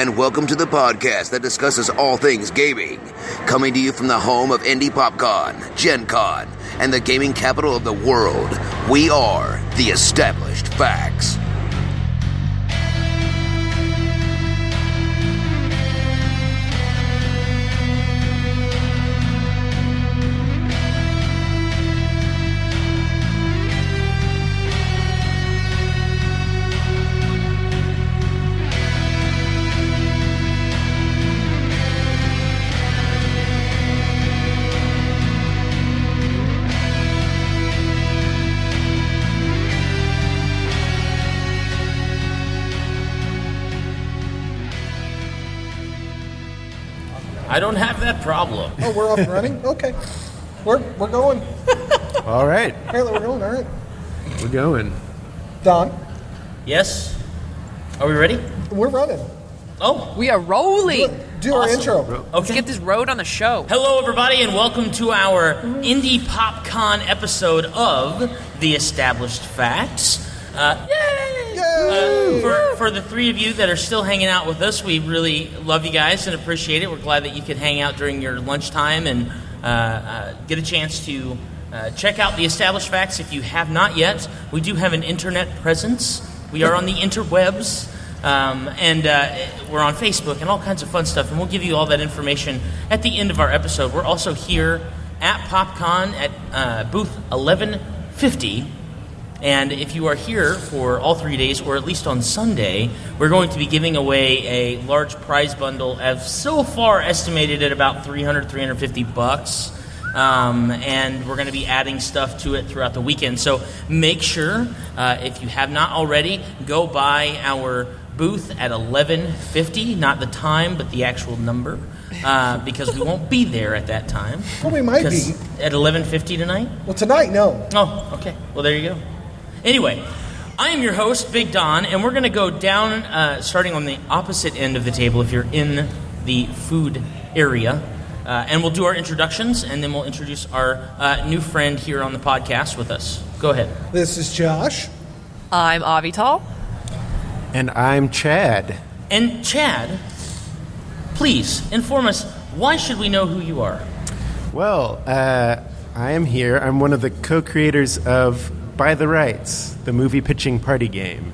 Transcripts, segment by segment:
and welcome to the podcast that discusses all things gaming. Coming to you from the home of Indy PopCon, GenCon, and the gaming capital of the world, we are the Established Facts. I don't have that problem. Oh, we're off and running? Okay. We're going. All right. Apparently we're going, all right. We're going. Don, Yes? Are we ready? we're running. Oh, We are rolling. Do our Awesome. intro. Let's okay. get this road on the show. Hello, everybody, and welcome to our Indy PopCon episode of The Established Facts. Yay! For the three of you that are still hanging out with us, we really love you guys and appreciate it. We're glad that you could hang out during your lunchtime and get a chance to check out The Established Facts. If you have not yet, we do have an internet presence. We are on the interwebs. And we're on Facebook and all kinds of fun stuff, and we'll give you all that information at the end of our episode. We're also here at PopCon at booth 1150, and if you are here for all 3 days, or at least on Sunday, we're going to be giving away a large prize bundle of so far estimated at about $350. And we're going to be adding stuff to it throughout the weekend. So make sure, if you have not already, go by our booth at 11:50, not the time, but the actual number, because we won't be there at that time. Well, we might be. At 11:50 tonight? Well, tonight, no. Oh, okay. Well, there you go. Anyway, I am your host, Big Don, and we're going to go down, starting on the opposite end of the table if you're in the food area. And we'll do our introductions, and then we'll introduce our new friend here on the podcast with us. Go ahead. This is Josh. I'm Avital. And I'm Chad. And Chad, please inform us, why should we know who you are? Well, I am here. I'm one of the co-creators of By the Rights, the movie pitching party game.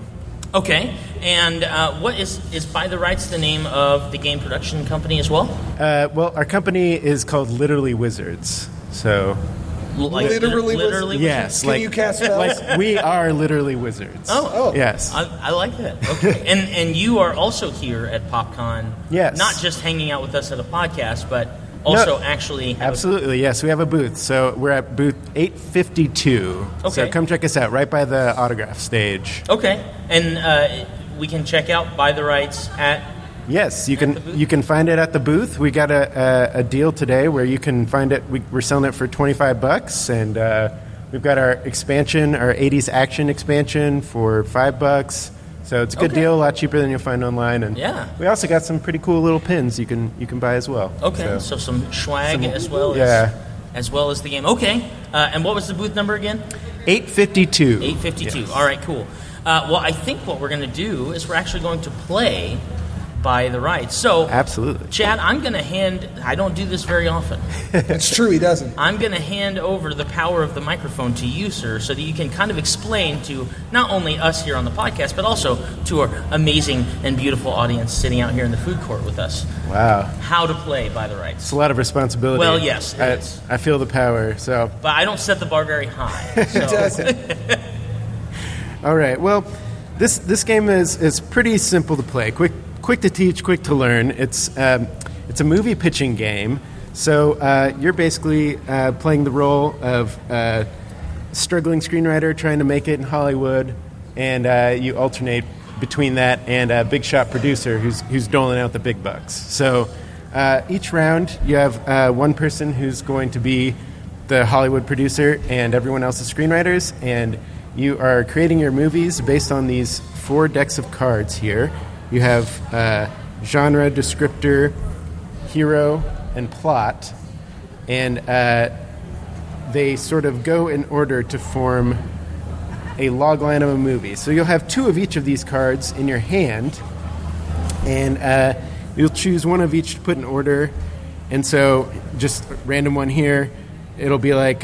Okay, and what is By the Rights the name of the game production company as well? Well, our company is called Literally Wizards. So, Like Literally yes. Can you cast spells? Like, we are literally wizards. Oh. Yes. I like that. Okay, and you are also here at PopCon. Yes. Not just hanging out with us at a podcast, but also actually have Absolutely, yes. We have a booth. So we're at booth 852. Okay. So come check us out right by the autograph stage. Okay, and we can check out By the Rights at... Yes, you can find it at the booth. We got a deal today where you can find it. We're selling it for $25, and we've got our expansion, our 80s action expansion for $5. So it's a good deal, a lot cheaper than you'll find online. And Yeah. we also got some pretty cool little pins you can buy as well. Okay, so some swag as well as the game. Okay, and what was the booth number again? 852. 852. Yes. All right, cool. Well, I think what we're going to do is we're actually going to play By the Rights. So, Absolutely. Chad, I'm going to I don't do this very often. It's true, he doesn't. I'm going to hand over the power of the microphone to you, sir, so that you can kind of explain to not only us here on the podcast, but also to our amazing and beautiful audience sitting out here in the food court with us, Wow. how to play By the Rights. It's a lot of responsibility. Well, yes, it is. I feel the power, so. But I don't set the bar very high. He So. doesn't. All right, well, this game is pretty simple to play. Quick to teach, quick to learn. It's a movie pitching game. So you're basically playing the role of a struggling screenwriter trying to make it in Hollywood, and you alternate between that and a big shot producer who's doling out the big bucks. So each round you have one person who's going to be the Hollywood producer, and everyone else is screenwriters, and you are creating your movies based on these 4 decks of cards here. You have genre, descriptor, hero, and plot, and they sort of go in order to form a log line of a movie. So you'll have 2 of each of these cards in your hand, And you'll choose one of each to put in order. And so just a random one here. It'll be like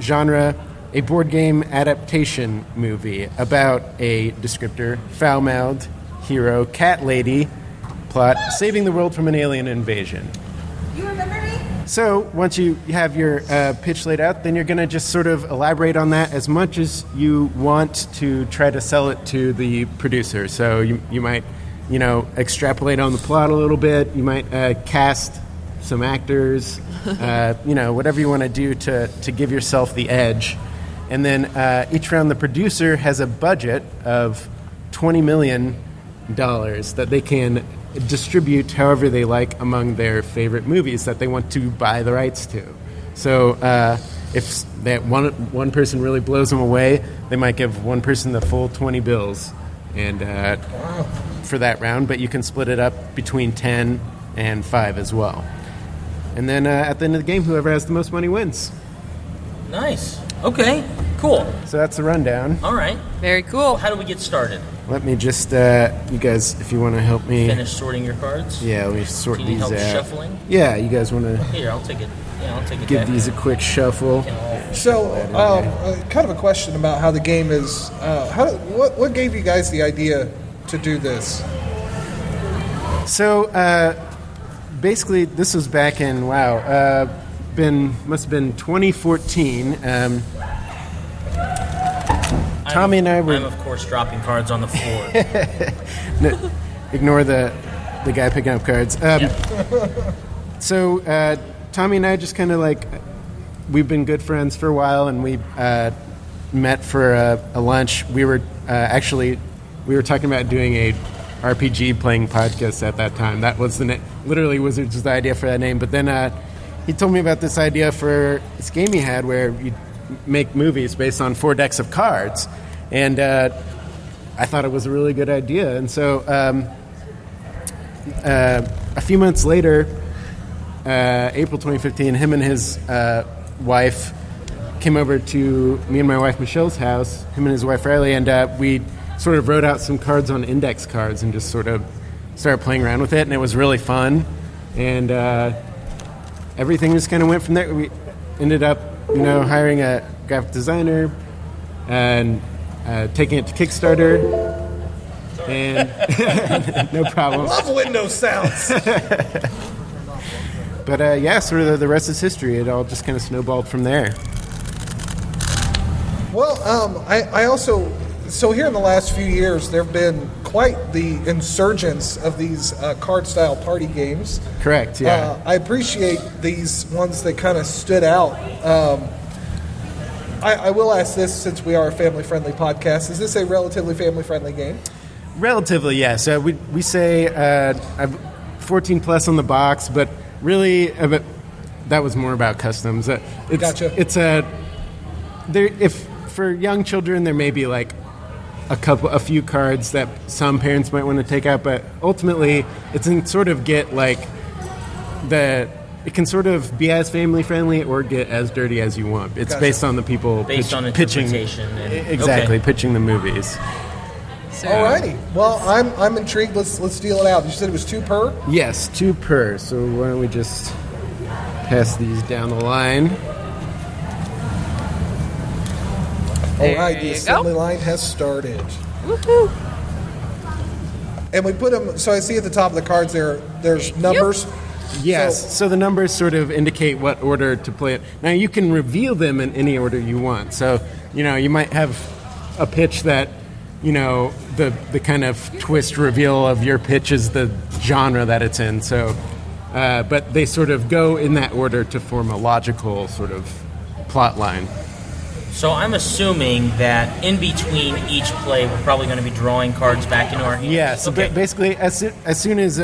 genre, a board game adaptation movie about a descriptor, foul-mouthed hero, cat lady, plot, saving the world from an alien invasion. You remember me? So once you have your pitch laid out, then you're going to just sort of elaborate on that as much as you want to try to sell it to the producer. So you might, extrapolate on the plot a little bit. You might cast some actors, whatever you want to do to give yourself the edge. And then each round, the producer has a budget of $20 million that they can distribute however they like among their favorite movies that they want to buy the rights to. So if that one person really blows them away, they might give one person the full 20 bills and for that round, but you can split it up between 10 and 5 as well. And then at the end of the game, whoever has the most money wins. Nice. Okay, cool. So that's the rundown. All right. Very cool. How do we get started? Let me just, you guys, if you want to help me. Finish sorting your cards? Yeah, let me sort Do you need these help out. shuffling? Yeah, you guys want to Here, I'll take it. Yeah, I'll take it. give back. these a quick shuffle? So, kind of a question about how the game is. What gave you guys the idea to do this? So, basically, this was back in, must have been 2014. Tommy and I were... I'm, of course, dropping cards on the floor. Ignore the guy picking up cards. So, Tommy and I just kind of we've been good friends for a while, and we met for a lunch. We were talking about doing a RPG playing podcast at that time. That was literally Wizards was the idea for that name. But then he told me about this idea for this game he had where you make movies based on 4 decks of cards. And I thought it was a really good idea. And so a few months later, April 2015, him and his wife came over to me and my wife Michelle's house, him and his wife Riley, and we sort of wrote out some cards on index cards and just sort of started playing around with it, and it was really fun. And everything just kind of went from there. We ended up, hiring a graphic designer and taking it to Kickstarter. And no problem. Love Windows sounds. But sort of the rest is history. It all just kind of snowballed from there. Well, I also, so here in the last few years, there have been quite the insurgence of these card-style party games. Correct, yeah. I appreciate these ones that kind of stood out. I will ask this, since we are a family-friendly podcast, is this a relatively family-friendly game? Relatively, yeah. So we say 14 plus on the box, but really, that was more about customs. Gotcha. It's if for young children, there may be a few cards that some parents might want to take out, but ultimately, it can sort of get it can sort of be as family friendly or get as dirty as you want. It's Gotcha. Based on the people Based on pitching. interpretation. Exactly, Okay. pitching the movies. So, Alrighty. Well, I'm intrigued. Let's deal it out. You said it was 2 per? Yes, 2 per. So why don't we just pass these down the line? All right, the you assembly go. line has started. Woohoo! And we put them, so I see at the top of the cards there's numbers. Yes, so the numbers sort of indicate what order to play it. Now, you can reveal them in any order you want. So, you might have a pitch that, the kind of twist reveal of your pitch is the genre that it's in. So, but they sort of go in that order to form a logical sort of plot line. So I'm assuming that in between each play, we're probably going to be drawing cards back into our hands. Yeah, so Okay. basically, as soon as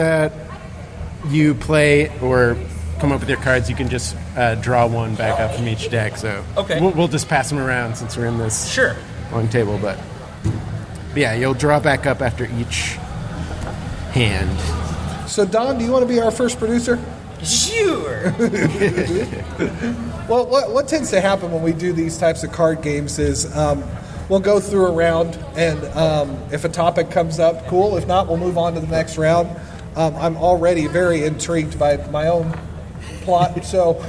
you play or come up with your cards, you can just draw one back up from each deck. So Okay. we'll just pass them around since we're in this Sure. long table. But yeah, you'll draw back up after each hand. So, Don, do you want to be our first producer? Sure. Well, what tends to happen when we do these types of card games is we'll go through a round, and if a topic comes up, cool. If not, we'll move on to the next round. I'm already very intrigued by my own plot, so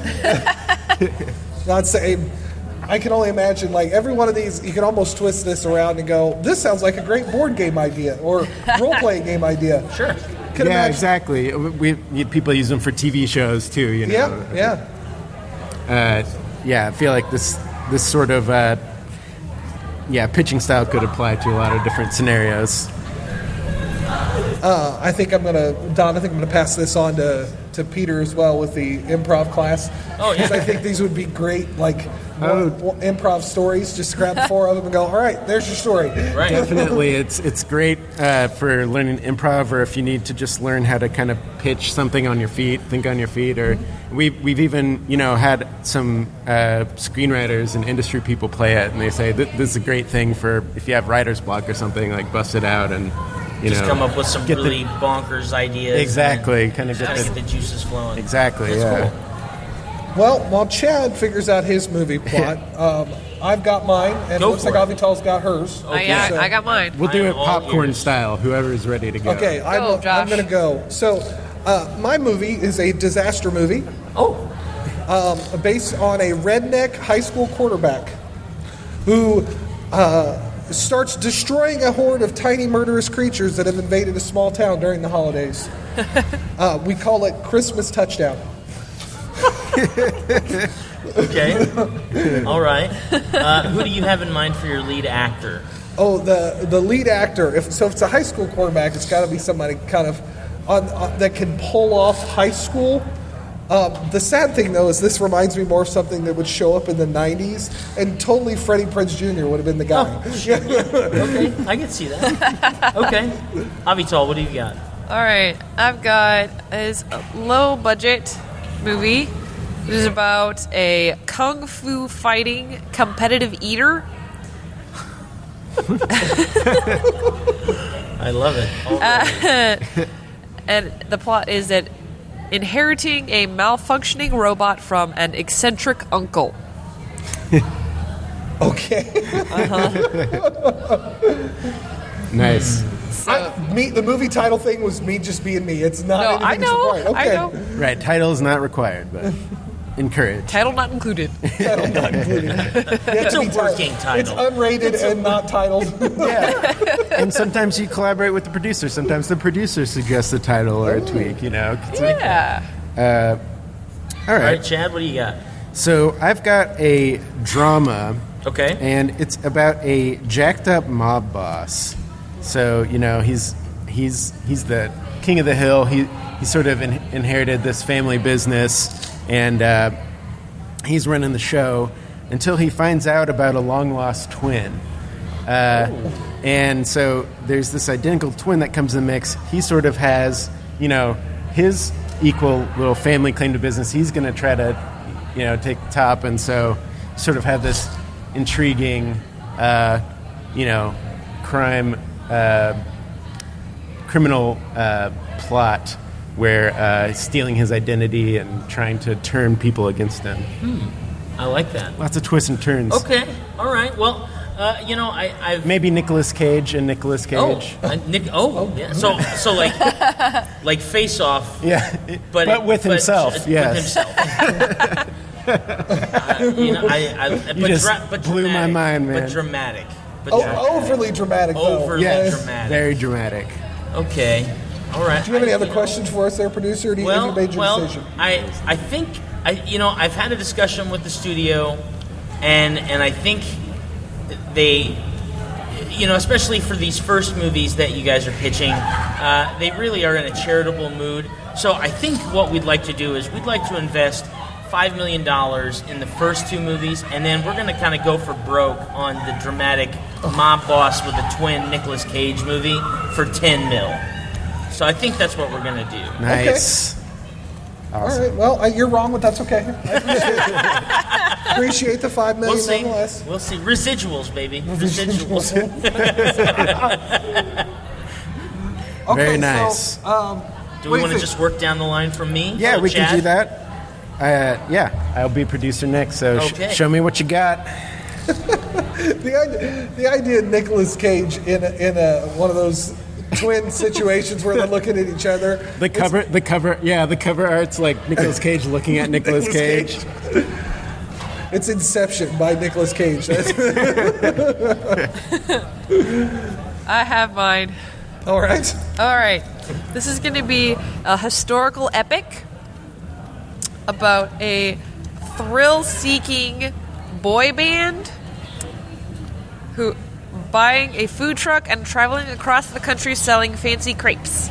not saying. I can only imagine, like, every one of these, you can almost twist this around and go, this sounds like a great board game idea or role-playing game idea. Sure. Can Yeah, imagine. exactly. People use them for TV shows too. You know. Yeah. Yeah, I feel like this sort of pitching style could apply to a lot of different scenarios. I think I'm gonna pass this on to Peter as well with the improv class. Oh, yeah. Because I think these would be great, like improv stories. Just grab 4 of them and go. All right, there's your story. Right. Definitely, it's great for learning improv, or if you need to just learn how to kind of pitch something on your feet, think on your feet, or we've even had some screenwriters and industry people play it, and they say this is a great thing for if you have writer's block or something, like bust it out and Just come up with some get really bonkers ideas. Exactly, Kind of get the juices flowing. Exactly, That's yeah. cool. Well, while Chad figures out his movie plot, I've got mine, and Go it looks for like it. Avital's got hers. I got mine. We'll do I it am all popcorn ears. style, whoever's ready to go. Okay, I'm Josh. going to go. So, my movie is a disaster movie Oh, based on a redneck high school quarterback who starts destroying a horde of tiny murderous creatures that have invaded a small town during the holidays. We call it Christmas Touchdown. okay. All right. Who do you have in mind for your lead actor? Oh, the lead actor. If it's a high school quarterback, it's got to be somebody kind of that can pull off high school. The sad thing, though, is this reminds me more of something that would show up in the 90s, and totally Freddie Prinze Jr. would have been the guy. Okay, I can see that. Okay. Avital, what do you got? All right, I've got this low budget movie. It is about a kung fu fighting competitive eater. I love it. Already. And the plot is that inheriting a malfunctioning robot from an eccentric uncle. Okay. Nice. The movie title thing was me just being me. It's not No, anything I know. required. Okay. I know. Right, title is not required, but encouraged. Title not included. Title not included. It's a working title. It's unrated and not titled. Yeah. And sometimes you collaborate with the producer. Sometimes the producer suggests a title or a tweak, Yeah. All All right, right. Chad, what do you got? So I've got a drama, Okay. and it's about a jacked up mob boss. So, he's the king of the hill. He sort of inherited this family business, and he's running the show until he finds out about a long-lost twin. And so there's this identical twin that comes in the mix. He sort of has, his equal little family claim to business. He's going to try to, take the top, and so sort of have this intriguing, criminal plot where he's stealing his identity and trying to turn people against him. I like that. Lots of twists and turns. Okay. All right. Well, I've Maybe Nicolas Cage and Nicolas Cage. Nick. Yeah. So like Face Off. Yeah, But with himself. With Yes. himself. You just blew my mind, man. But dramatic. Overly dramatic, though. Overly Yes, dramatic. very dramatic. Okay. All right. Do you have any other questions for us there, producer? Or have you made your decision? I think I've had a discussion with the studio, and I think they, especially for these first movies that you guys are pitching, they really are in a charitable mood. So I think what we'd like to do is we'd like to invest $5 million in the first 2 movies, and then we're going to kind of go for broke on the dramatic mob boss with a twin Nicolas Cage movie for $10 million. So I think that's what we're going to do. Nice. All right. Well, you're wrong, but that's okay. I appreciate the $5 million We'll see. nonetheless. We'll see. Residuals, baby. Residuals. Okay, Very nice. Do we want to just work down the line from me? Yeah, Oh, we Chad? can do that. I'll be producer next, so Okay. show me what you got. The idea of Nicolas Cage in a one of those twin situations where they're looking at each other. The cover art's like Nicolas Cage looking at Nicolas Cage. It's Inception by Nicolas Cage. I have mine. All right. All right. This is going to be a historical epic about a thrill-seeking boy band who buying a food truck and traveling across the country selling fancy crepes.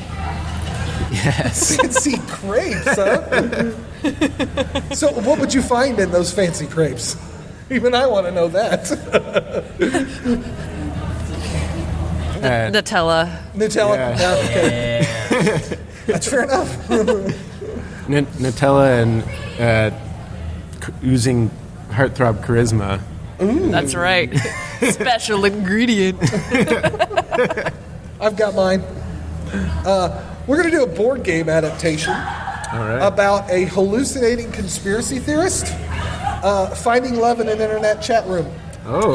Yes. Fancy crepes, huh? So what would you find in those fancy crepes? Even I want to know that. Nutella. Nutella? Yeah. Okay. That's fair enough. Nutella and oozing heartthrob charisma. Ooh. That's right. Special ingredient. I've got mine. We're going to do a board game adaptation about a hallucinating conspiracy theorist finding love in an internet chat room. Oh,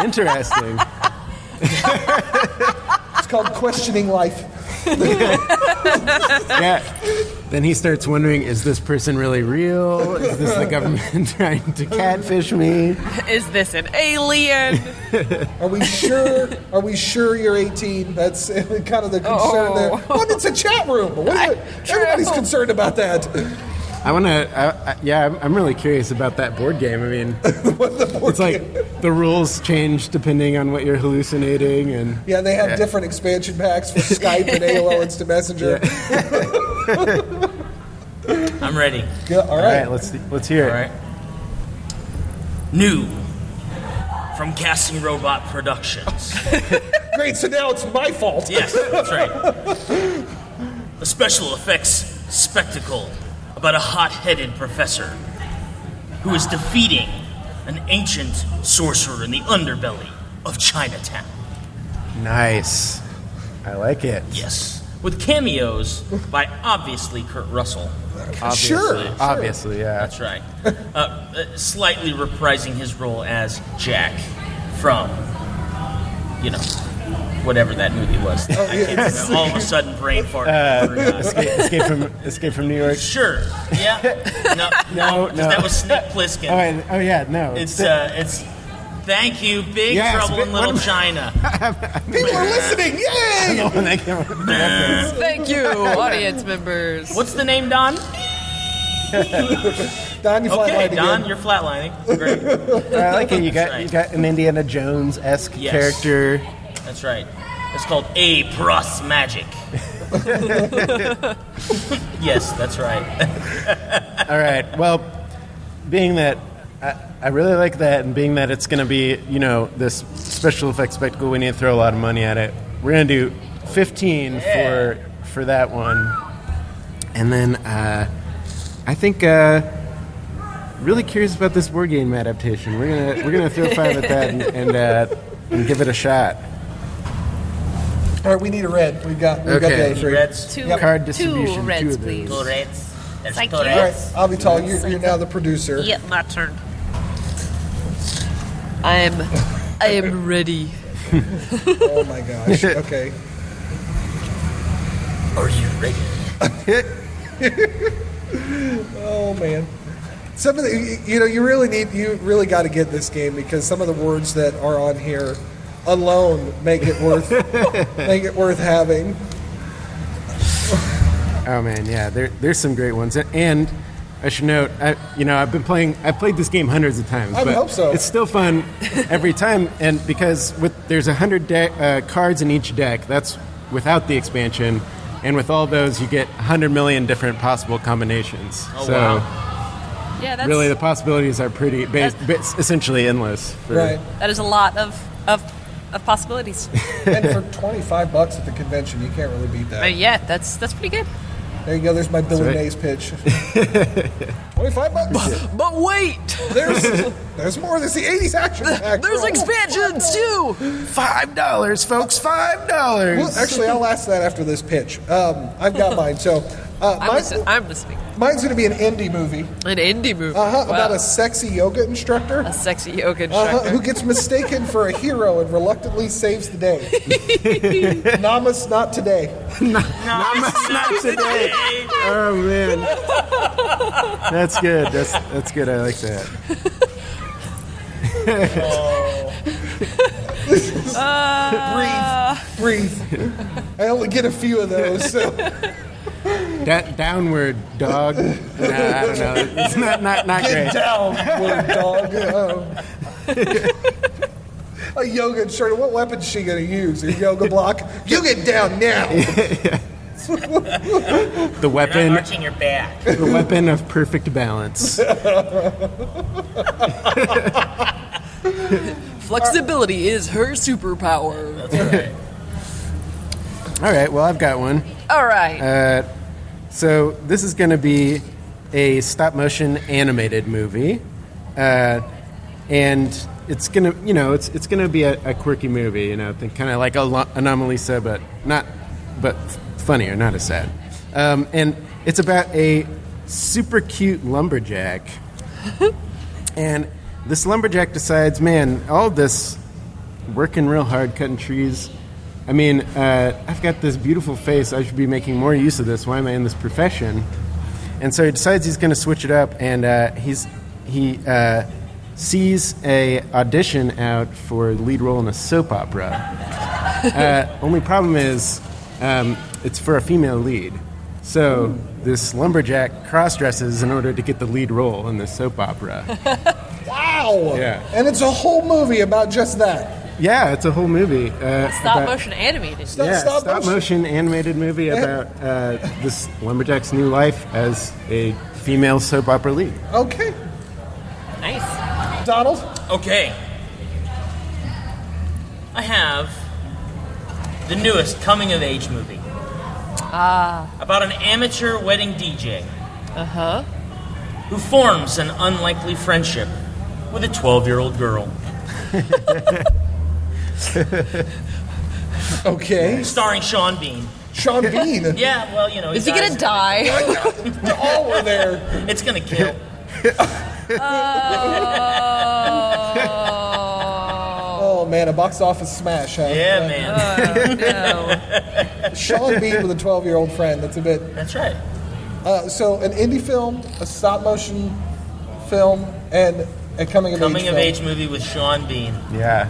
interesting. It's called Questioning Life. Yeah. Then he starts wondering, is this person really real? Is this the government trying to catfish me? Is this an alien? Are we sure you're 18? That's kind of the concern there. Well, it's a chat room. Everybody's concerned about that. I'm really curious about that board game. I mean, it's like the rules change depending on what you're hallucinating, and yeah, they have different expansion packs for Skype and AOL Instant Messenger. I'm ready. Yeah, all right. Let's hear it. All right. New from Casting Robot Productions. Great, so now it's my fault. Yes, that's right. A special effects spectacle about a hot-headed professor who is defeating an ancient sorcerer in the underbelly of Chinatown. Nice. I like it. Yes. With cameos by obviously Kurt Russell. Obviously, yeah. That's right. Slightly reprising his role as Jack from, whatever that movie was. I can't remember. All of a sudden, brain fart. Escape from New York. Sure. Yeah. No. That was Snake Plissken. Oh yeah. No. It's thank you, Big Trouble in Little China. People are listening. Yay! Thank you, audience members. What's the name, Don? Don, you flatlined Don, again. you're flatlining. Great. I like it. You got an Indiana Jones-esque character. That's right. It's called A Pros Magic. Yes, that's right. All right. Well, being that I really like that, and being that it's going to be, this special effects spectacle, we need to throw a lot of money at it. We're going to do 15 for that one. And then I think really curious about this board game adaptation. We're gonna throw 5 at that and give it a shot. All right, we need a red. We've got the Two reds. Card distribution. 2 reds, of please. Two reds. There's Thank two you. All right, reds. Avital, you're now the producer. Yeah, my turn. I am ready. Oh my gosh. Okay. Are you ready? Oh man. Some of the, you really got to get this game because some of the words that are on here alone make it worth having. Oh man, yeah, there's some great ones, and I should note, I've played this game hundreds of times. I hope so. It's still fun every time, and because there's 100 cards in each deck, that's without the expansion, and with all those, you get 100 million different possible combinations. Oh, so, wow. Yeah, that's really, the possibilities are essentially endless. Right. That is a lot of possibilities. And for $25 at the convention, you can't really beat that. Yeah, that's pretty good. There you go. There's my Billy right. Mays pitch. $25. But wait, There's more. There's the 80s action pack. there's expansions too. $5, folks, $5. Well, actually, I'll ask that after this pitch. I've got mine. So I'm listening. mine's going to be an indie movie. An indie movie. About a sexy yoga instructor. A sexy yoga instructor. Who gets mistaken for a hero and reluctantly saves the day. Namas not today. Not today. Oh man, that's good. That's good. I like that. Breathe. I only get a few of those. So. Downward dog. Nah, I don't know. It's not great. Get downward, dog. A yoga instructor. What weapon's she going to use? A yoga block? You get down now. The weapon. You're not arching your back. The weapon of perfect balance. Flexibility is her superpower. That's right. All right. Well, I've got one. All right. So this is going to be a stop-motion animated movie, and it's gonna, it's gonna be a quirky movie, kind of like Anomalisa, but funnier, not as sad. And it's about a super cute lumberjack, and this lumberjack decides, man, all this working real hard, cutting trees. I mean, I've got this beautiful face. I should be making more use of this. Why am I in this profession? And so he decides he's going to switch it up, and he sees a audition out for the lead role in a soap opera. Only problem is it's for a female lead. So this lumberjack cross-dresses in order to get the lead role in this soap opera. Wow. Yeah. And it's a whole movie about just that. Yeah, it's a whole movie. Stop-motion animated. Stop motion animated movie about this lumberjack's new life as a female soap opera lead. Okay. Nice. Donald? Okay. I have the newest coming-of-age movie. About an amateur wedding DJ. Who forms an unlikely friendship with a 12-year-old girl. Okay. Starring Sean Bean. Sean Bean? Yeah, well, Is he going to die? All were there. It's going to kill. Oh, man, a box office smash, huh? Yeah, man. No. Sean Bean with a 12-year-old friend. That's a bit... That's right. So an indie film, a stop-motion film, and a coming-of-age movie with Sean Bean. Yeah.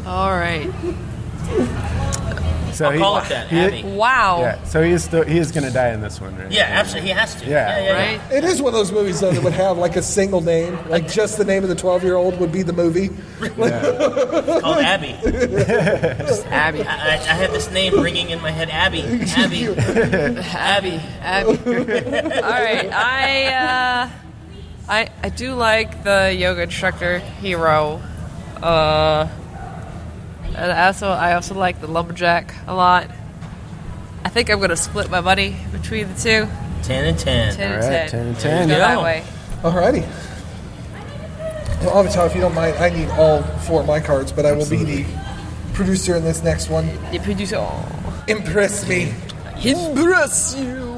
All right. So I'll call it that, Abby. Wow. Yeah. So he is going to die in this one, right? Yeah, absolutely. He has to. Yeah. Right? It is one of those movies, though, that would have, like, a single name. Like, just the name of the 12-year-old would be the movie. It's called Abby. Abby. I had this name ringing in my head. Abby. Abby. All right. I do like the yoga instructor hero. And I also like the lumberjack a lot. I think I'm going to split my money between the two. 10 and 10. 10 and All right, 10. 10 and 10. Go There you that go. way. Alrighty. Well, Avital, if you don't mind, I need all four of my cards, but I will be the producer in this next one. The producer. Impress me. Impress you.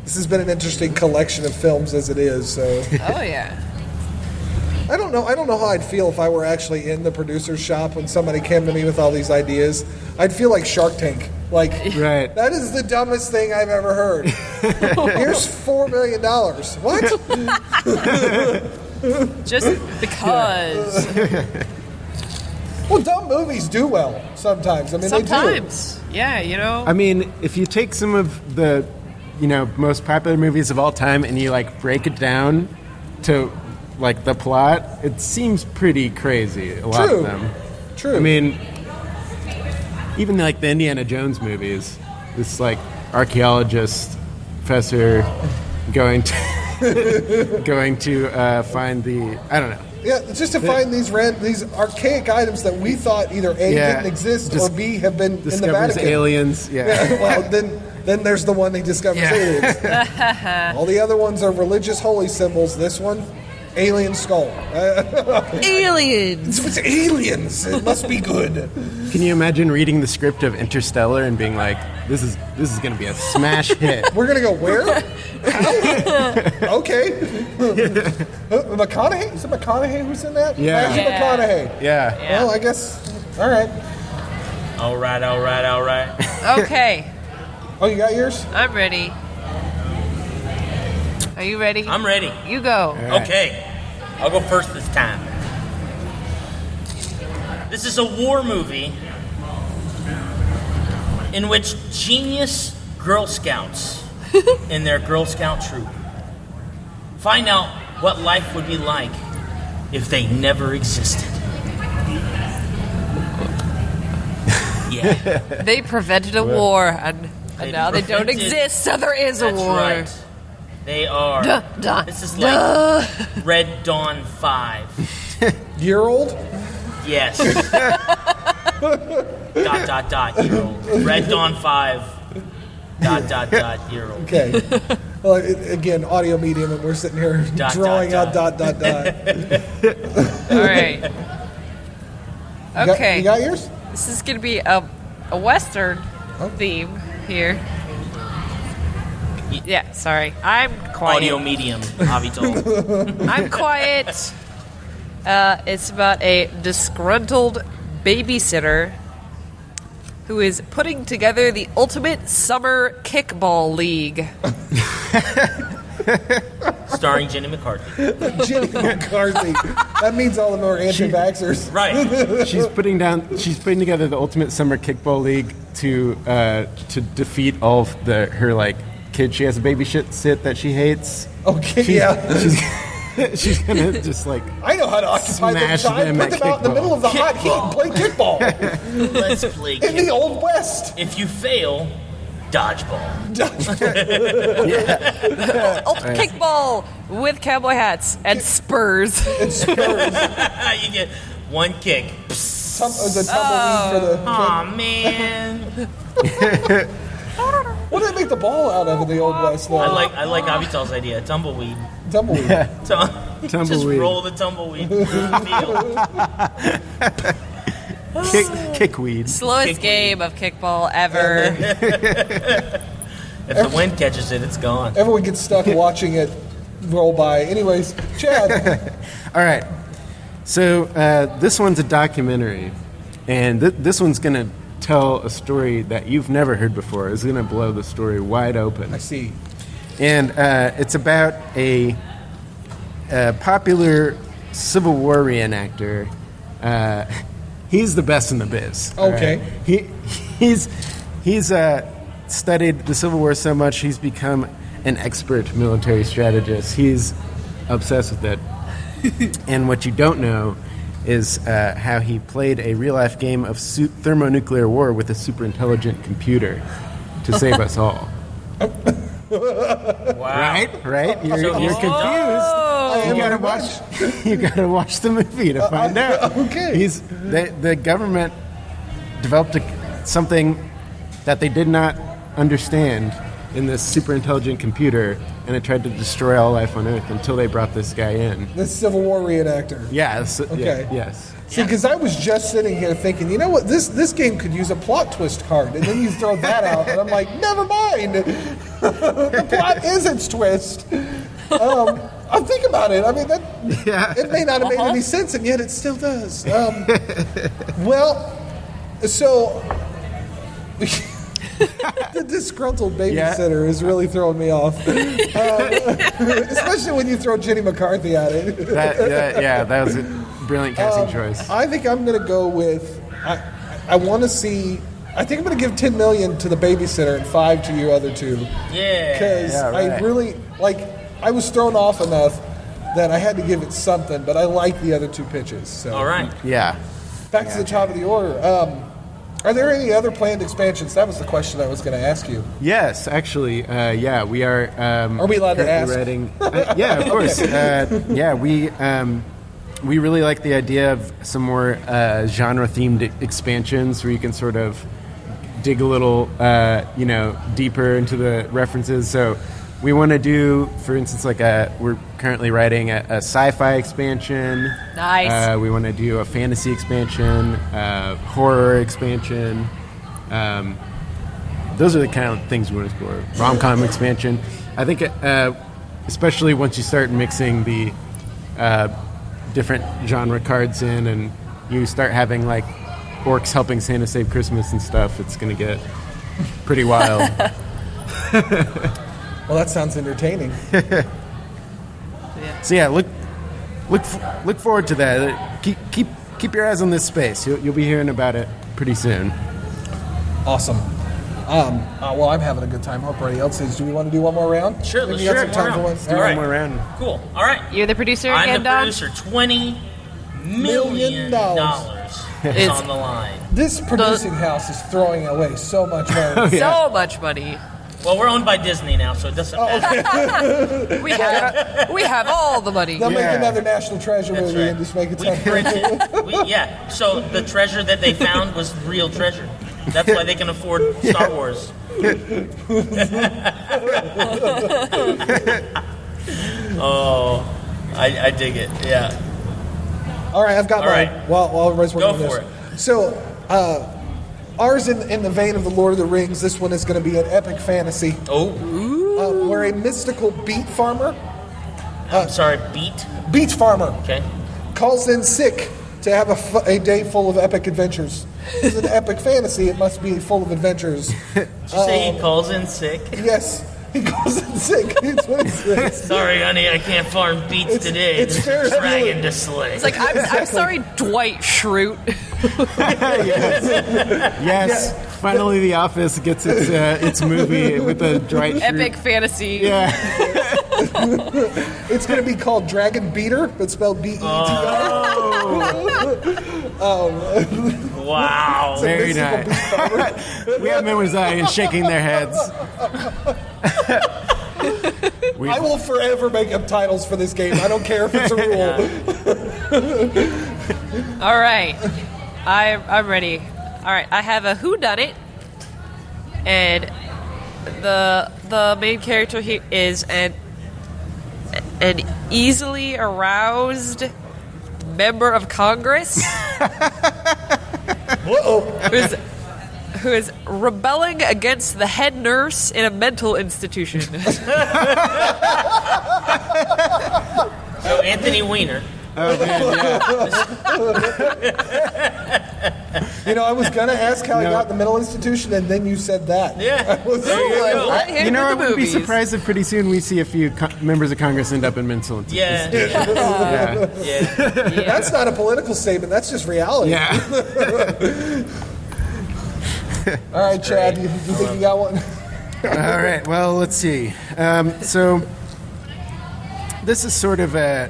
This has been an interesting collection of films as it is, so... Oh, yeah. I don't know how I'd feel if I were actually in the producer's shop when somebody came to me with all these ideas. I'd feel like Shark Tank. Like, Right. that is the dumbest thing I've ever heard. Here's $4 million. What? Just because. Well, dumb movies do well sometimes. I mean, they do. Sometimes. Yeah, I mean, if you take some of the, most popular movies of all time and you, break it down to... the plot, it seems pretty crazy, a lot of them. True. I mean, even the Indiana Jones movies, this archaeologist professor going to find the, I don't know. Yeah, just to find these archaic items that we thought either A, didn't exist, or B, have been in the Vatican. Aliens. Yeah. Well, then there's the one he discovers aliens. All the other ones are religious holy symbols. This one, alien skull. Aliens. It's aliens. It must be good. Can you imagine reading the script of Interstellar and being like, "This is going to be a smash hit"? We're gonna go where? Okay. McConaughey? Is it McConaughey who's in that? Yeah. Matthew McConaughey. Yeah. Well, I guess. All right. All right. Okay, Oh, you got yours? I'm ready. Are you ready? I'm ready. You go. right. Okay, I'll go first this time. This is a war movie in which genius Girl Scouts in their Girl Scout troop find out what life would be like if they never existed. Yeah. They prevented a war, and now they don't prevented- exist, so there is a That's war. right. They are. Duh, This is like Red Dawn 5. Year old? Yes. ... year old. Red Dawn 5. ... year old. Okay. Well, again, audio medium, and we're sitting here drawing out ... All right. Okay. You got yours? This is going to be a Western theme here. Yeah, sorry. I'm quiet. Audio medium. Avital. I'm quiet. It's about a disgruntled babysitter who is putting together the ultimate summer kickball league. Starring Jenny McCarthy. Jenny McCarthy. That means all the more anti-vaxxers. Right. She's putting together the ultimate summer kickball league to defeat all of her like kids she has a babysit that she hates. Okay, She's gonna just like I know how to occupy them smash time. them Put at them out in the middle of the hot heat and play kickball Let's play in the Old West. If you fail, dodgeball. Ultimate kickball with cowboy hats and spurs. It's Spurs. You get one kick. The tumbleweed for the. Aw, man. What did they make the ball out of in the Old West? Though? I like Avital's idea. Tumbleweed. Tumbleweed. Just Tumbleweed. roll the tumbleweed through the field. kickweed. Slowest game of kickball ever. If the wind catches it, it's gone. Everyone gets stuck watching it roll by. Anyways, Chad. All right. So this one's a documentary, and this one's going to tell a story that you've never heard before. It's going to blow the story wide open. I see. And it's about a popular Civil War reenactor. He's the best in the biz. Okay. Right? He's studied the Civil War so much he's become an expert military strategist. He's obsessed with it. And what you don't know is how he played a real-life game of thermonuclear war with a super intelligent computer to save us all. Wow. Right? You're confused. You gotta watch the movie to find out. Okay. The government developed something that they did not understand in this super intelligent computer, and it tried to destroy all life on Earth until they brought this guy in. This Civil War reenactor. Yeah. Okay. Yes. See, because I was just sitting here thinking, you know what, this game could use a plot twist card, and then you throw that out, and I'm like, never mind. The plot is its twist. I'm thinking about it. I mean, it may not have made any sense, and yet it still does. Well, so the disgruntled babysitter is really throwing me off, especially when you throw Jenny McCarthy at it. That was a brilliant casting choice. I think I'm going to go with. I want to see. I think I'm going to give $10 million to the babysitter and 5 to you other two. Yeah. Because I really I was thrown off enough that I had to give it something, but I like the other two pitches. So. All right. Yeah. Back to the top of the order. Are there any other planned expansions? That was the question I was going to ask you. Yes, actually, we are. Are we allowed to ask? Writing, yeah, of course. we really like the idea of some more genre-themed expansions where you can sort of dig a little, deeper into the references. So we want to do, for instance, we're currently writing a sci-fi expansion. Nice. We want to do a fantasy expansion, horror expansion. Those are the kind of things we want to explore. Rom-com expansion. I think, especially once you start mixing the different genre cards in, and you start having like orcs helping Santa save Christmas and stuff, it's going to get pretty wild. Well, that sounds entertaining. So yeah, look forward to that. Keep your eyes on this space. You'll be hearing about it pretty soon. Awesome. Well, I'm having a good time. Hope everybody else is. Do we want to do one more round? Sure, Maybe let's you got do some one time more for round. one? One more round. Cool. All right. You're the producer I'm again, the Don? producer. $20 million is on the line. This producing house is throwing away so much money. So much money. Well, we're owned by Disney now, so it doesn't matter. We have all the money. They'll make another National Treasure That's movie right. and just make it We sound printed. So the treasure that they found was real treasure. That's why they can afford Star Wars. Oh, I dig it. Yeah. All right, I've got All mine. right. While everybody's working Go on for this. So, ours in the vein of the Lord of the Rings. This one is going to be an epic fantasy. Oh, Where a mystical beet farmer, I'm sorry, beet farmer, Okay. calls in sick to have a day full of epic adventures. It's an epic fantasy. It must be full of adventures. Did you say he calls in sick? Yes, he calls in sick. It's what it says. Sorry, honey, I can't farm beets today. it's There's a Ferris dragon Bueller. to slay. It's like, I'm sorry, Dwight Schrute. Yes. Finally, The Office gets its movie with a Dwight Epic Schrute. fantasy. Yeah. It's going to be called Dragon Beater, but spelled B-E-T-R. Wow. Very mystical nice. beet farmer. We have members shaking their heads. I will forever make up titles for this game. I don't care if it's a rule. All right. I'm ready. All right. I have a whodunit, and the main character here is an easily aroused member of Congress who is rebelling against the head nurse in a mental institution. So Anthony Weiner. Oh, man, yeah. I was going to ask how he got in the mental institution, and then you said that. Yeah. I was- There you go. Let him You know, in I the wouldn't be movies. surprised if pretty soon we see a few members of Congress end up in mental institutions. Yeah. Yeah. That's not a political statement. That's just reality. Yeah. All right, Chad, do you think you got one? All right. Well, let's see. So this is sort of a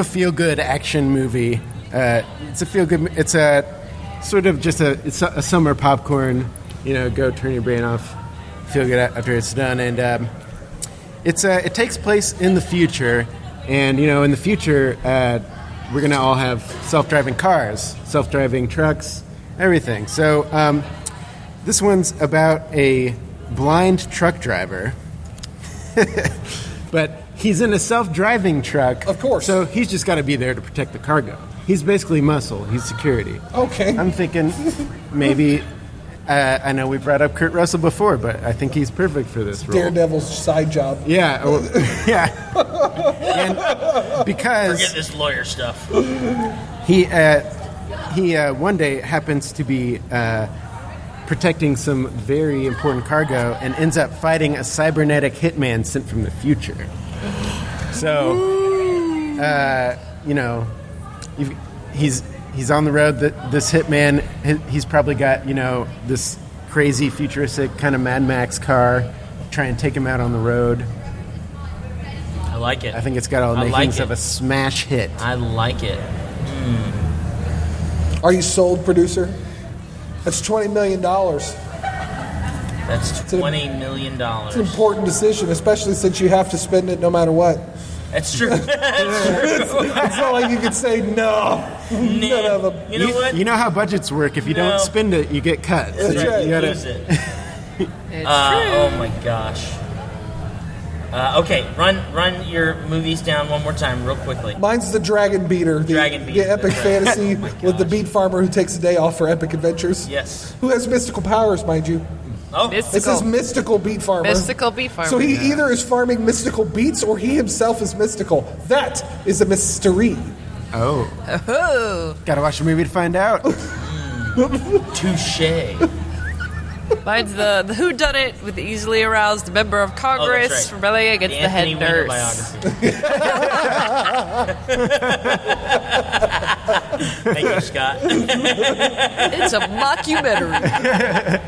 feel-good action movie. It's a feel-good. It's a sort of just it's a summer popcorn. Go turn your brain off, feel good after it's done. And it takes place in the future. And in the future, we're gonna all have self-driving cars, self-driving trucks, everything. So this one's about a blind truck driver, but he's in a self-driving truck. Of course. So he's just got to be there to protect the cargo. He's basically muscle. He's security. Okay. I'm thinking maybe. I know we brought up Kurt Russell before, but I think he's perfect for this role. Daredevil's side job. Yeah. Yeah. And because Forget this lawyer stuff. he one day happens to be protecting some very important cargo and ends up fighting a cybernetic hitman sent from the future. So, he's on the road. This hitman, he's probably got this crazy futuristic kind of Mad Max car. Try and take him out on the road. I like it. I think it's got all the I like makings it. of a smash hit. I like it. Are you sold, producer? That's $20 million. That's $20 million. It's an important decision, especially since you have to spend it no matter what. That's true. That's true. It's not like you could say no. None of them. You know what? You know how budgets work. If you No. don't spend it, you get cut. So That's right. you gotta- Lose it. It's Oh my gosh. Okay, run your movies down one more time, real quickly. Mine's the Dragon Beater. Dragon Beater, The epic that's right. fantasy Oh my with the gosh. beat farmer who takes a day off for epic adventures. Yes. Who has mystical powers, mind you. Oh, Mystical. It says mystical beat farmer. Mystical beef farmer. So he either is farming mystical beats or he himself is mystical. That is a mystery. Oh, Oh, gotta watch the movie to find out. touche. mine's the whodunit with the easily aroused member of Congress right. rebelling against the head Anthony Weiner nurse. biography. Thank you, Scott. It's a mockumentary.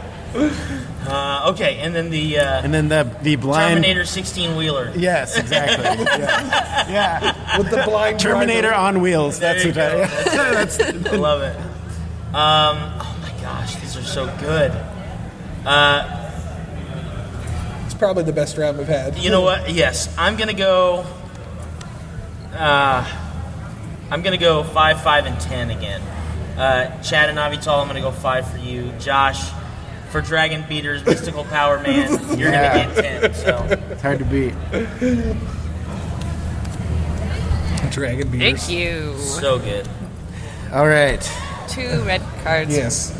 Okay, and then the And then the blind Terminator 16-wheeler. Yes, exactly. Yeah. With the blind Terminator driver. on wheels. That's There you what go. that's I love it. Oh my gosh, these are so good. It's probably the best round we've had. You know what? Yes, I'm gonna go. I'm gonna go 5, 5, and 10 again. Chad and Avital, I'm gonna go 5 for you. Josh, for Dragon Beaters, Mystical Power Man, you're Yeah. gonna get 10. So it's hard to beat. Dragon Beaters. Thank you. so good. All right. 2 red cards. Yes.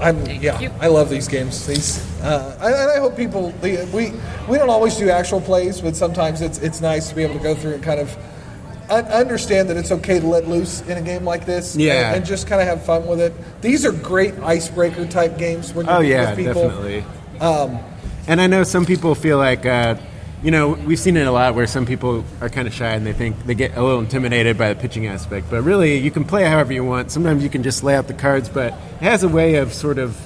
you. I love these games. These, I hope people. We don't always do actual plays, but sometimes it's nice to be able to go through and kind of understand that it's okay to let loose in a game like this. Yeah. and just kind of have fun with it. These are great icebreaker type games when you're Oh yeah, with people. definitely. And I know some people feel like, we've seen it a lot where some people are kind of shy and they think they get a little intimidated by the pitching aspect. But really, you can play however you want. Sometimes you can just lay out the cards, but it has a way of sort of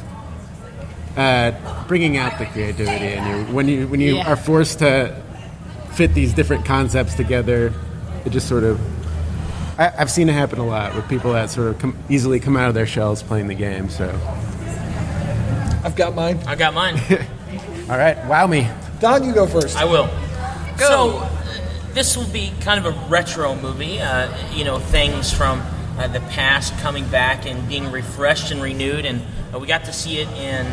bringing out the creativity in you. When you Yeah. are forced to fit these different concepts together, it just sort of. I've seen it happen a lot with people that sort of easily come out of their shells playing the game. So, I've got mine. I got mine. all right, wow me. Don, you go first. I will. Go. So, this will be kind of a retro movie. Things from the past coming back and being refreshed and renewed. And we got to see it in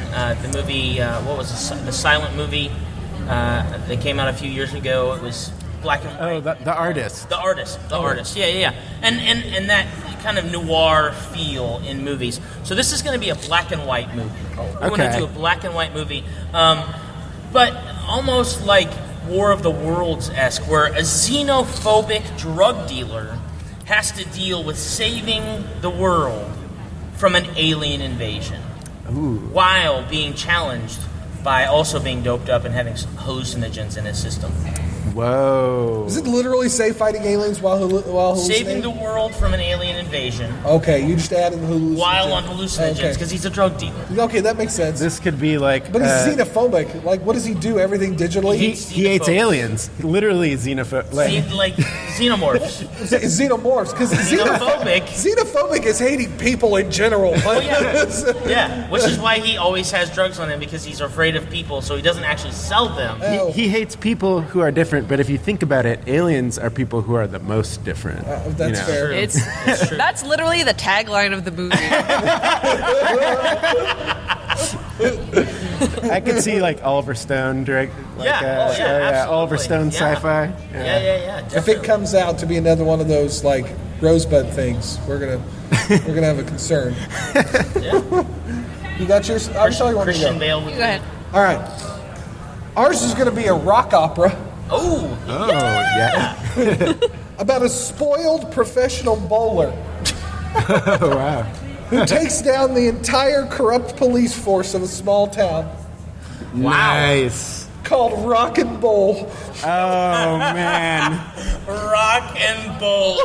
the movie, the silent movie that came out a few years ago. It was black and white. Oh, the artist. The artist. Yeah. And that kind of noir feel in movies. So this is going to be a black and white movie. We're going to Okay. do a black and white movie. But almost like War of the Worlds-esque, where a xenophobic drug dealer has to deal with saving the world from an alien invasion while being challenged by also being doped up and having hallucinogens in his system. Whoa. Does it literally say fighting aliens while hallucinating? Saving the world from an alien invasion Okay, you just added the hallucinogens. while on hallucinogens Okay. because he's a drug dealer. Okay, that makes sense. This could be like. But he's xenophobic. Like, what does he do? Everything digitally? He hates xenophobic. aliens. Literally xenophobic. Like xenomorphs. Xenomorphs. Because Xenophobic. xenophobic is hating people in general. Yeah, which is why he always has drugs on him because he's afraid of people, so he doesn't actually sell them. Oh. He hates people who are different, but if you think about it, aliens are people who are the most different. That's fair. It's true. that's literally the tagline of the movie. I could see like Oliver Stone direct. Like, absolutely. Oliver Stone Yeah. sci-fi. Yeah. If Definitely. it comes out to be another one of those like rosebud things, we're gonna have a concern. Yeah. You got yours? I'm sorry, you want me to Christian go? Bale. Go ahead. All right. Ours is gonna be a rock opera Oh, Oh yeah. about a spoiled professional bowler Oh wow. who takes down the entire corrupt police force of a small town Nice. called Rock and Bowl. Oh man, rock and bowl.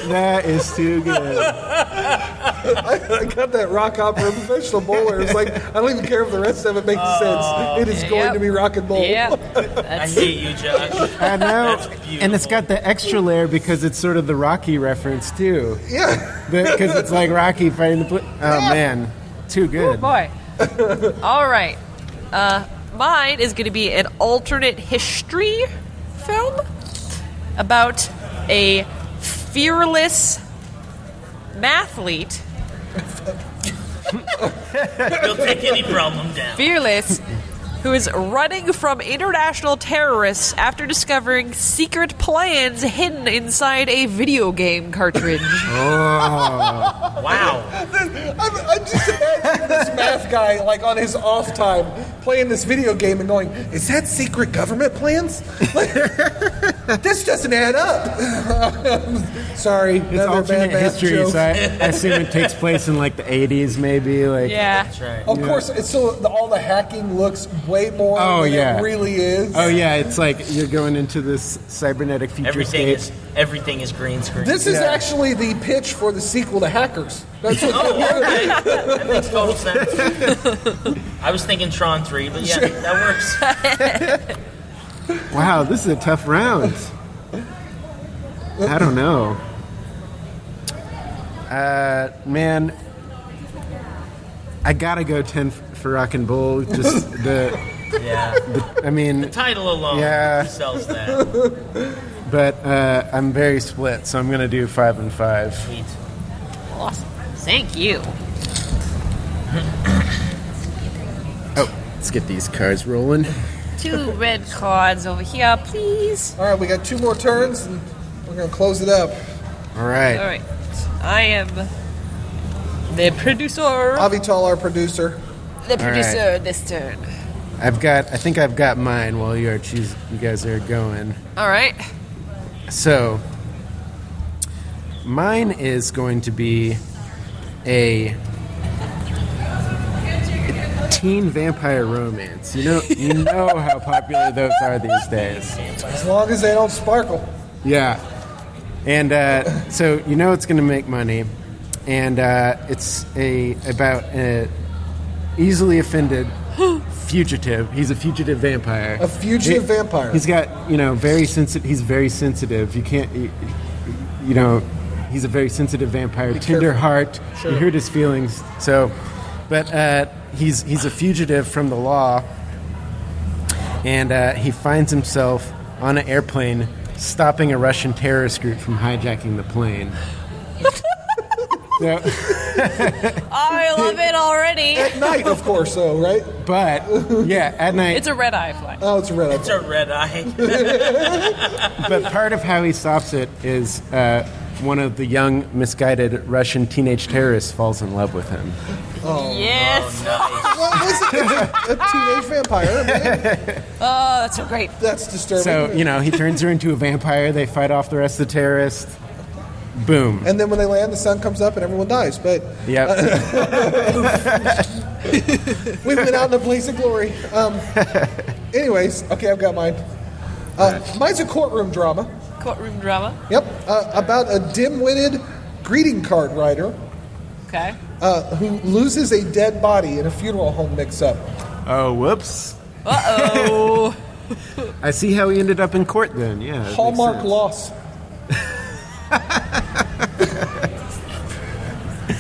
that is too good. I got that rock opera professional bowler. It's like I don't even care if the rest of it makes sense. It is going Yep. to be Rock and Bowl. Yeah. I That's hate you, Josh. I know, That's beautiful. and it's got the extra layer because it's sort of the Rocky reference too. Yeah. Because it's like Rocky fighting the. Oh man, too good. boy. All right. Mine is going to be an alternate history film about a fearless mathlete. He'll take any problem down. Fearless, who is running from international terrorists after discovering secret plans hidden inside a video game cartridge. Wow. I'm just imagining this math guy, like on his off time, playing this video game and going, "Is that secret government plans? Like, this doesn't add up." Sorry, It's another alternate bad math history, joke. so I assume it takes place in like the 80s, maybe. Like, Yeah. That's right. Of course, it's so all the hacking looks way more than it really is. Oh yeah, it's like you're going into this cybernetic futurescape. Everything is green screen. This is actually the pitch for the sequel to Hackers. That's what Okay. That makes total sense. I was thinking Tron 3, but yeah, that works. Wow, this is a tough round. I don't know. Man, I gotta go 10 for Rock and Bull. Just Yeah. I mean, The title alone sells that. but I'm very split, so I'm gonna do 5 and 5. Sweet. Awesome. Thank you. Oh, let's get these cards rolling. 2 red cards over here, please. All right, we got 2 more turns, and we're going to close it up. All right. All right. I am the producer. Avital, our producer. The producer this turn. I think I've got mine while you guys are going. All right. So, mine is going to be a teen vampire romance. You know how popular those are these days. As long as they don't sparkle. Yeah. And so it's going to make money, and it's about an easily offended fugitive. He's a fugitive vampire. A fugitive vampire. He's got very sensitive. He's very sensitive. You can't. He's a very sensitive vampire. Tender heart. Sure. You hurt his feelings. So, but he's a fugitive from the law, and he finds himself on an airplane stopping a Russian terrorist group from hijacking the plane. So, I love it already. At night, of course, though, right? but yeah, at night. It's a red eye flag. Oh, it's a red It's a red eye. But part of how he stops it is one of the young, misguided Russian teenage terrorists falls in love with him. Yes. Well, listen, it's a teenage vampire. Man. Oh, that's so great. That's disturbing. So, he turns her into a vampire. They fight off the rest of the terrorists. Boom. And then when they land, the sun comes up and everyone dies. But Yep. we've been out in a blaze of glory. Anyways, okay, I've got mine. Mine's a courtroom drama. Courtroom drama. Yep, about a dim-witted greeting card writer Okay. who loses a dead body in a funeral home mix-up. Oh, whoops. Uh-oh. I see how he ended up in court then. Yeah. that makes Hallmark sense. loss.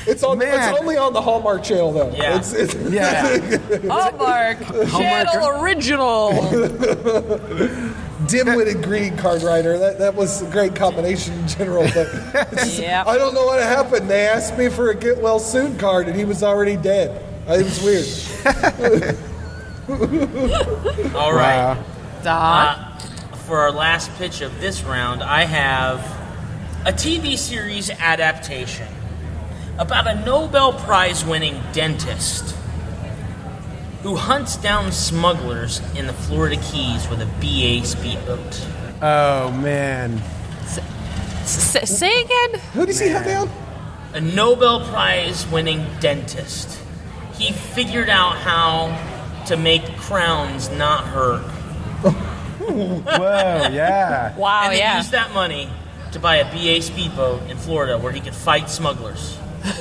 It's only on the Hallmark channel, though. Yeah. It's Yeah. Hallmark. Channel original. dim-witted greeting card writer. That was a great combination in general. But Yep. I don't know what happened. They asked me for a get well soon card, and he was already dead. It was weird. All right. Duh. For our last pitch of this round, I have a TV series adaptation about a Nobel Prize winning dentist who hunts down smugglers in the Florida Keys with a BA speedboat. Oh, man. Say again? Who does he have down? A Nobel Prize winning dentist. He figured out how to make crowns not hurt. Whoa, yeah. Wow, And then yeah. use that money to buy a BA speedboat in Florida where he could fight smugglers.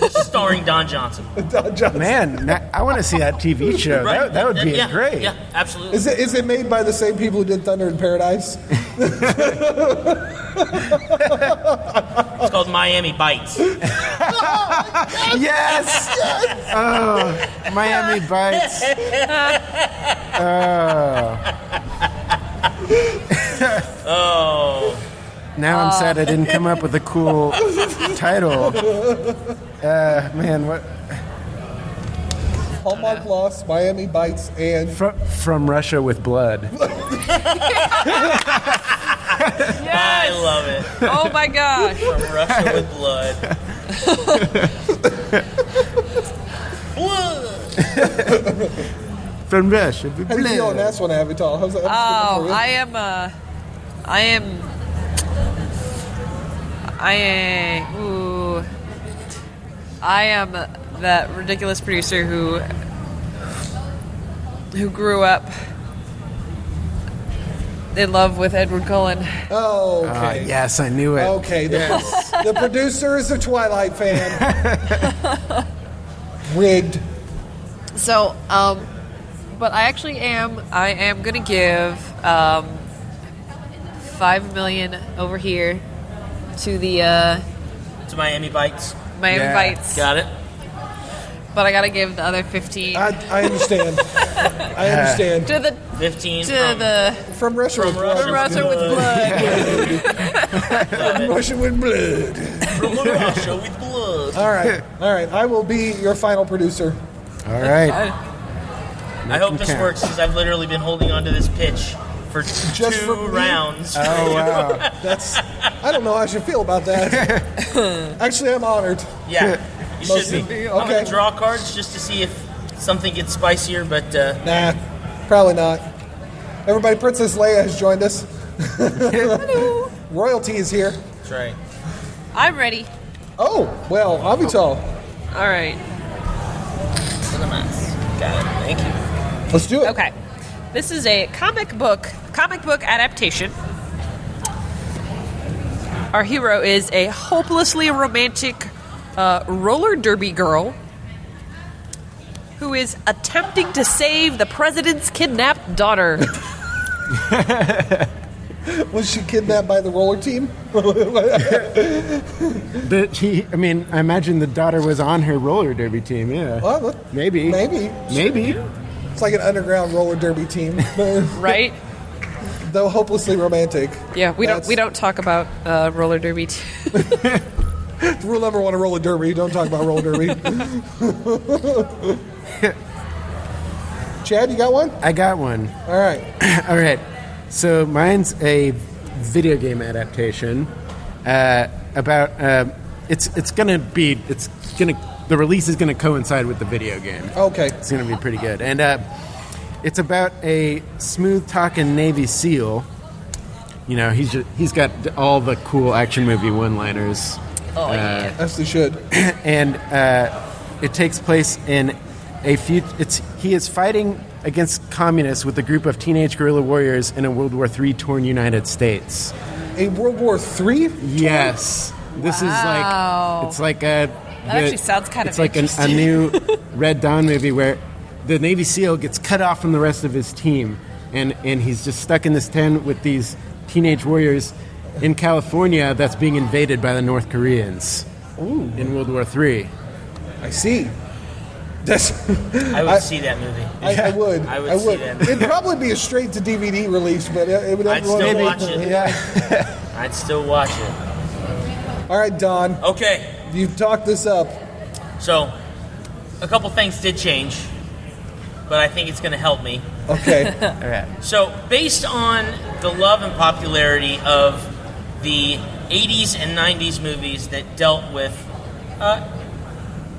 Starring Don Johnson. Don Johnson. Man, I want to see that TV show. Right. That would be Yeah, great. Yeah, absolutely. Is it made by the same people who did Thunder in Paradise? It's called Miami Bites. Yes! Oh, Miami Bites. Oh. Oh. Now I'm sad I didn't come up with a cool title. Man, what? Hallmark Lost, Miami Bites, and From Russia with Blood. I love it. Oh my gosh. From Russia with blood. Blood. From Russia with how do you feel on Blood. that one, Avital? How's that? Oh, for you? I am that ridiculous producer who grew up in love with Edward Cullen. Oh, okay. Yes, I knew it. Okay, the producer is a Twilight fan. Rigged. So, but I am going to give $5 million over here to the To Miami Bites. Miami Yeah. Bites. Got it. But I got to give the other 15 I understand. I understand. to the 15 to the From Russia with Russia. blood. Russia with blood. From Russia with blood. from Russia with blood. All right. I will be your final producer. All right. I hope this count. works because I've literally been holding on to this pitch for Just two for me? rounds. Oh, wow. That's. I don't know how I should feel about that. Actually, I'm honored. Yeah, you should Mostly. be. Okay. I'm going to draw cards just to see if something gets spicier, but Nah, probably not. Everybody, Princess Leia has joined us. Royalty is here. that's right. I'm ready. Oh, well, Avital. All right. Got it. Thank you. Let's do it. Okay. This is a comic book adaptation. Our hero is a hopelessly romantic roller derby girl who is attempting to save the president's kidnapped daughter. Was she kidnapped by the roller team? I imagine the daughter was on her roller derby team, yeah. Well, Maybe. maybe. It's like an underground roller derby team, Right? though hopelessly romantic. Yeah, we That's- don't talk about roller derby. Rule number one of roller derby: don't talk about roller derby. Chad, you got one? I got one. All right. All right. So mine's a video game adaptation about the release is gonna coincide with the video game. Okay. It's gonna be pretty good, and it's about a smooth talking Navy SEAL. You know, he's got all the cool action movie one-liners. Oh yeah. As they should. And it takes place in he is fighting against communists with a group of teenage guerrilla warriors in a World War III torn United States. A World War III? Yes, this Wow. is like a. That actually sounds kind of It's like a interesting. new Red Dawn movie where the Navy SEAL gets cut off from the rest of his team, and he's just stuck in this tent with these teenage warriors in California that's being invaded by the North Koreans in World War III. I see. That's. I would see that movie. I would. I would see that. It'd probably be a straight to DVD release, but it would. I'd still watch it. Yeah. I'd still watch it. All right, Don. Okay, You've talked this up. so a couple things did change, but I think it's going to help me. Okay. All right. So, based on the love and popularity of the 80s and 90s movies that dealt with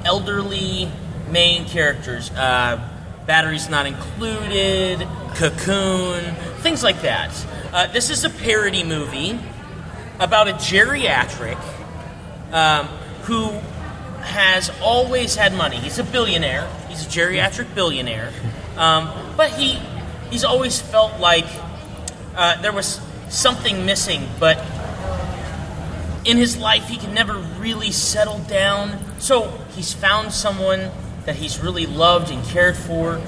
elderly main characters, Batteries Not Included, Cocoon, things like that. This is a parody movie about a geriatric who has always had money. He's a billionaire. He's a geriatric billionaire. But he's always felt like there was something missing, but in his life he could never really settle down. So he's found someone that he's really loved and cared for,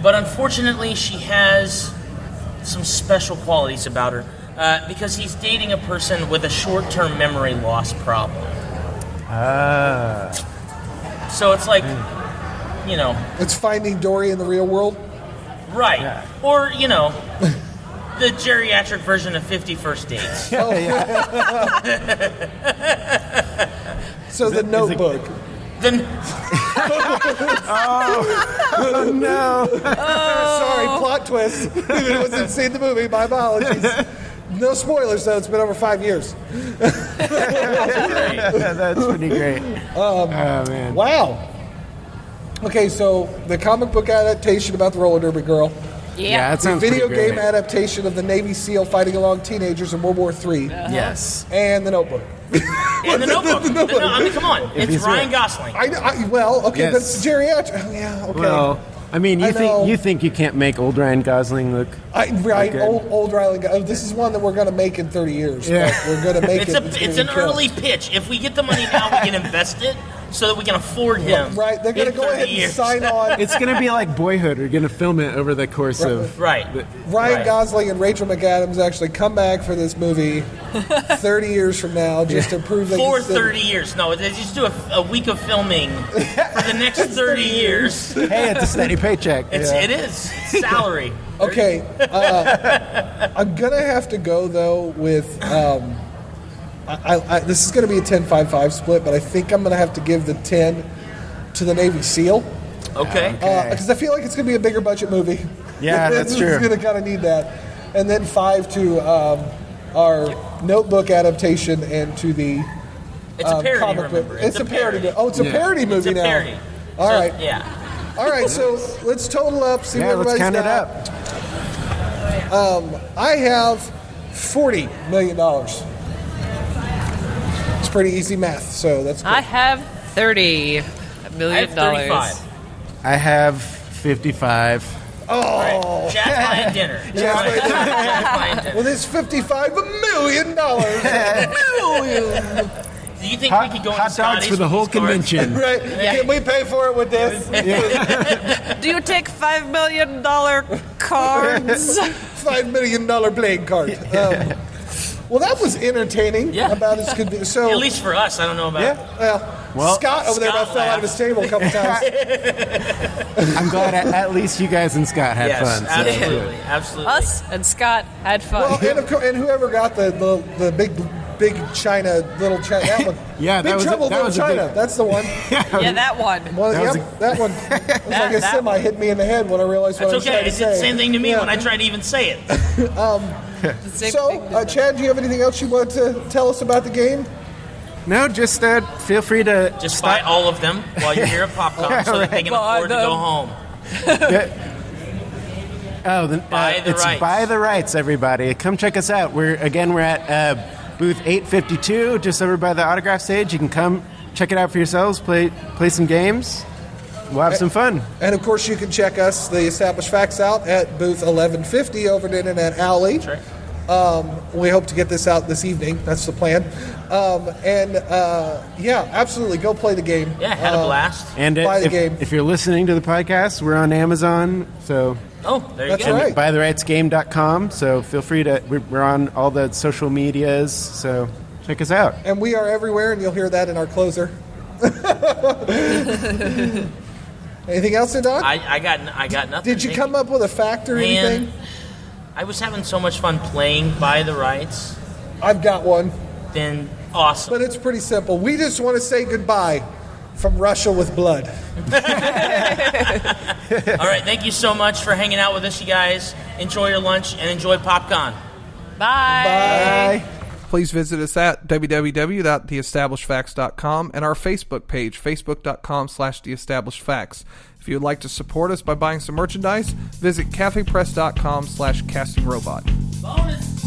but unfortunately she has some special qualities about her because he's dating a person with a short-term memory loss problem. So it's like, you know, It's Finding Dory in the real world. right. Yeah. Or, you know, the geriatric version of 50 First Dates. So the Notebook. Oh no! Sorry, plot twist. It wasn't seen the movie. My apologies. No spoilers, though. It's been over 5 years. That's pretty great. Oh man! Wow. Okay, so the comic book adaptation about the roller derby girl. Yeah, that The sounds video pretty game great. adaptation of the Navy SEAL fighting along teenagers in World War III. Yes. And the Notebook. And the Notebook. I mean, come on. It's he's Ryan right. Gosling. Well, okay, Yes. but it's geriatric. Oh, yeah, okay. Well, I mean, I know. you think you can't make old Ryan Gosling look Right, good. old Riley. This is one that we're going to make in 30 years. Yeah. But we're going to make It's it. it's an early pitch. If we get the money now, we can invest it so that we can afford him. Right, they're going to in go 30 ahead and years. sign on. It's going to be like Boyhood. We're going to film it over the course of... Right. Ryan Right. Gosling and Rachel McAdams actually come back for this movie 30 years from now just to prove they For can still- 30 years. No, they just do a week of filming for the next 30 years. Hey, it's a steady paycheck. It is. It's salary. Okay, I'm gonna have to go though with. This is gonna be a 10-5-5 split, but I think I'm gonna have to give the 10 to the Navy SEAL Okay. because I feel like it's gonna be a bigger budget movie. Yeah, that's true. It's gonna kind of need that, and then 5 to our Notebook adaptation and to the It's a parody, comic book. remember. It's a parody. Oh, it's a Yeah. parody It's movie a now. parody. All right. Yeah. All right, so let's total up. See Yeah, what let's everybody's count got. it up. I have $40 million. It's pretty easy math, so that's good. I have $30 I million. have 35. I have 55. Right. Jack buying dinner. Jack buying dinner. With his $55 million. Do you think Hot, we could go hot into dogs Scotty's for the with whole these cards? convention. Right? Can we pay for it with this? Do you take $5 million cards? $5 million playing card. Well, that was entertaining. Yeah. About as could be. So, At least for us. I don't know about well, Scott over there about Scott fell out of his table a couple times. I'm glad at least you guys and Scott had Yes, fun. so- absolutely. Absolutely. Us and Scott had fun. Well, and, of course, and whoever got the big China, little China, that one. Yeah, Big that was a- Trouble that Little was a China. big- That's the one. yeah, that one. Well, That was that one. It was like a that semi one. hit me in the head when I realized what That's I was okay. trying It to did the say. same thing to me Yeah. when I tried to even say it. The same So, thing to- Chad, do you have anything else you want to tell us about the game? No, just feel free to Just buy all of them while you're here at PopCon so that they can Buy afford to them. go home. Buy the it's rights. Buy the rights, everybody. Come check us out. We're at booth 852, just over by the autograph stage. You can come check it out for yourselves. Play some games. We'll have some fun. And of course, you can check us, the Established Facts, out at booth 1150 over at Internet Alley. That's right. We hope to get this out this evening. That's the plan. Yeah, absolutely. Go play the game. Yeah, had a blast. And Buy the game. if you're listening to the podcast, we're on Amazon. So Oh, there you That's go. right. buytherightsgame.com. So feel free to. We're on all the social medias. So check us out. And we are everywhere, and you'll hear that in our closer. Anything else, there, Don? I got nothing. Did you come up with a fact or anything? Man, I was having so much fun playing By the Rights. I've got one, Then awesome. but it's pretty simple. We just want to say goodbye from Russia with blood. All right, thank you so much for hanging out with us, you guys. Enjoy your lunch and enjoy PopCon. Bye. Bye. Please visit us at www.theestablishedfacts.com and our Facebook page, facebook.com/theestablishedfacts. If you would like to support us by buying some merchandise, visit cafepress.com/castingrobot. Bonus.